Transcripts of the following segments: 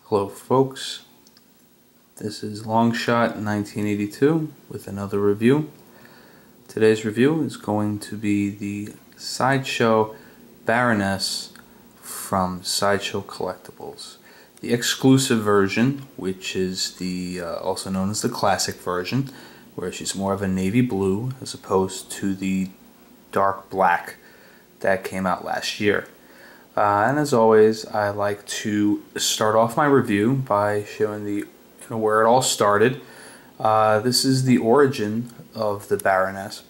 Hello folks, this is Longshot 1982 with another review. Today's review is going to be the Sideshow Baroness from Sideshow Collectibles. The exclusive version, which is the also known as the classic version, where she's more of a navy blue as opposed to the dark black that came out last year. And as always, I like to start off my review by showing where it all started. This is the origin of the Baroness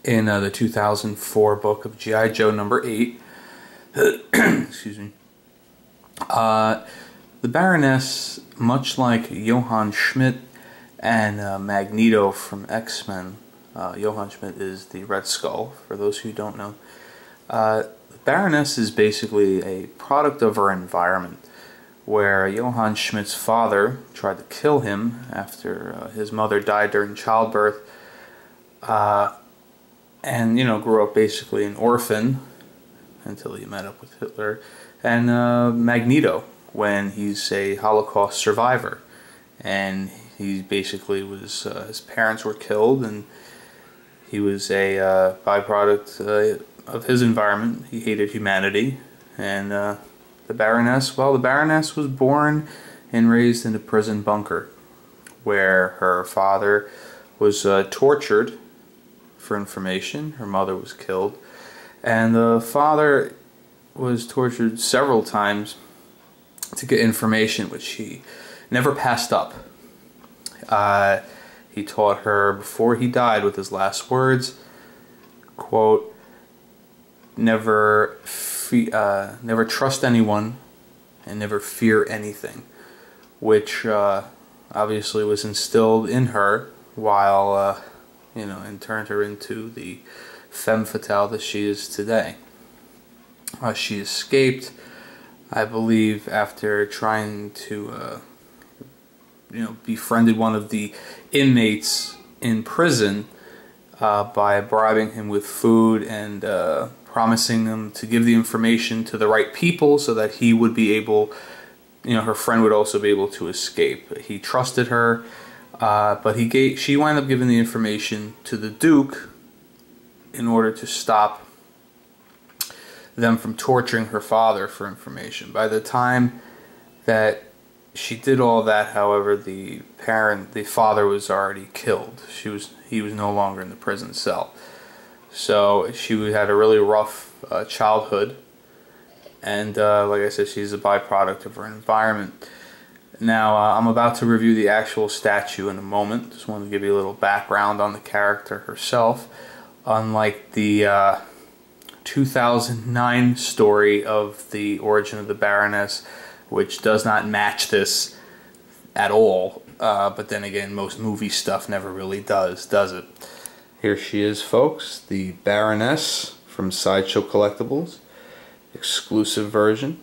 in the 2004 book of G.I. Joe number 8. Excuse me. The Baroness, much like Johann Schmidt and Magneto from X-Men, Johann Schmidt is the Red Skull, for those who don't know. Baroness is basically a product of her environment, where Johann Schmidt's father tried to kill him after his mother died during childbirth, and grew up basically an orphan until he met up with Hitler, and Magneto, when he's a Holocaust survivor, and he basically was his parents were killed, and he was a byproduct of his environment. He hated humanity. And the Baroness, well, the Baroness was born and raised in a prison bunker where her father was tortured for information. Her mother was killed, and the father was tortured several times to get information, which he never passed up. He taught her before he died with his last words, quote, never trust anyone and never fear anything, which obviously was instilled in her while and turned her into the Femme Fatale that she is today. She escaped, I believe, after trying to befriended one of the inmates in prison by bribing him with food and promising him to give the information to the right people so that he would be able, her friend would also be able to escape. He trusted her, but she wound up giving the information to the Duke in order to stop them from torturing her father for information. By the time that she did all that, however, the father was already killed. He was no longer in the prison cell. So she had a really rough childhood, and like I said, she's a byproduct of her environment. Now, I'm about to review the actual statue in a moment. Just want to give you a little background on the character herself. Unlike the 2009 story of the origin of the Baroness, which does not match this at all, but then again, most movie stuff never really does it? Here she is, folks, the Baroness from Sideshow Collectibles, exclusive version.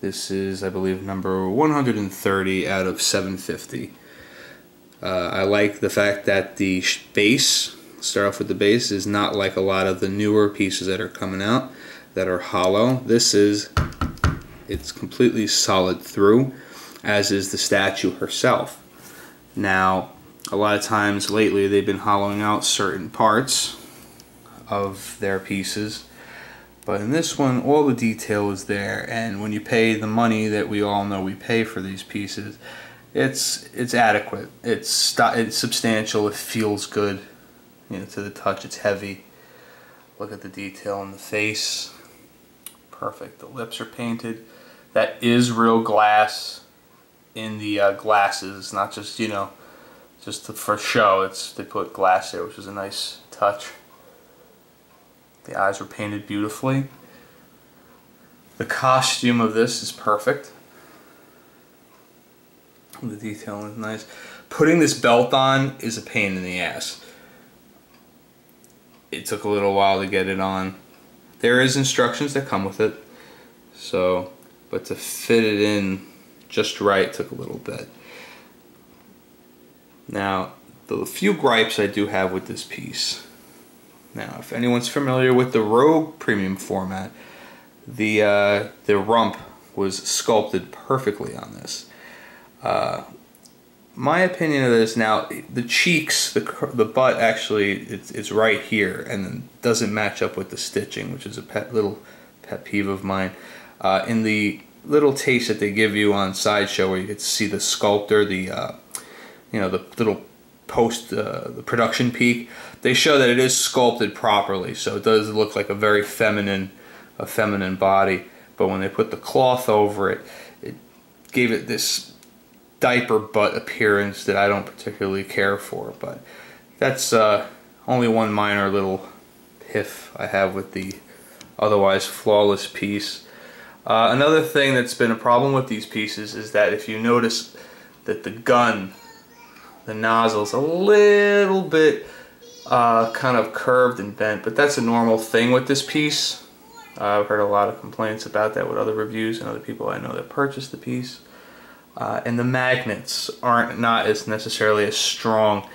This is, I believe, number 130 out of 750. I like the fact that the base, start off with the base, is not like a lot of the newer pieces that are coming out that are hollow. It's completely solid through, as is the statue herself. Now, a lot of times lately they've been hollowing out certain parts of their pieces, but in this one all the detail is there, and when you pay the money that we all know we pay for these pieces, it's adequate. It's substantial. It feels good, to the touch. It's heavy. Look at the detail in the face. Perfect. The lips are painted. That is real glass in the glasses. It's not just just for show. They put glass there, which is a nice touch. The eyes were painted beautifully. The costume of this is perfect. The detail is nice. Putting this belt on is a pain in the ass. It took a little while to get it on. There is instructions that come with it, but to fit it in just right took a little bit. Now, the few gripes I do have with this piece. Now, if anyone's familiar with the Rogue Premium format, the rump was sculpted perfectly on this. My opinion of this now, the cheeks, the butt actually, it's right here and then doesn't match up with the stitching, which is a little pet peeve of mine. In the little taste that they give you on Sideshow, where you get to see the sculptor, the the little the production peak, they show that it is sculpted properly, so it does look like a very feminine body. But when they put the cloth over it, it gave it this diaper butt appearance that I don't particularly care for. But that's only one minor little piff I have with the otherwise flawless piece. Another thing that's been a problem with these pieces is that if you notice that the gun, the nozzle's a little bit kind of curved and bent, but that's a normal thing with this piece. I've heard a lot of complaints about that with other reviews and other people I know that purchased the piece. And the magnets aren't as necessarily as strong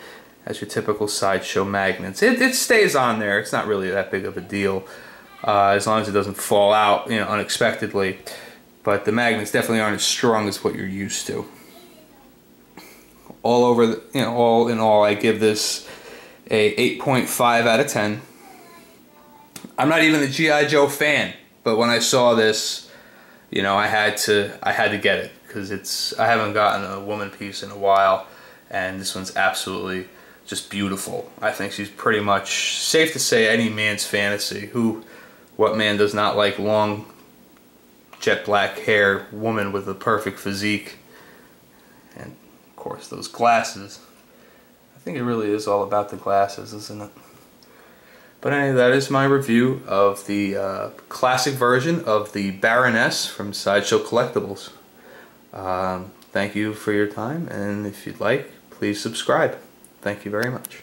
as your typical Sideshow magnets. It stays on there. It's not really that big of a deal as long as it doesn't fall out, unexpectedly. But the magnets definitely aren't as strong as what you're used to. All over, all in all, I give this a 8.5 out of 10. I'm not even a G.I. Joe fan, but when I saw this, I had to get it, because I haven't gotten a woman piece in a while, and this one's absolutely just beautiful. I think she's pretty much safe to say any man's fantasy. What man does not like long jet black hair woman with a perfect physique? And of course those glasses. I think it really is all about the glasses, isn't it? But anyway, that is my review of the classic version of the Baroness from Sideshow Collectibles. Thank you for your time, and if you'd like, please subscribe. Thank you very much.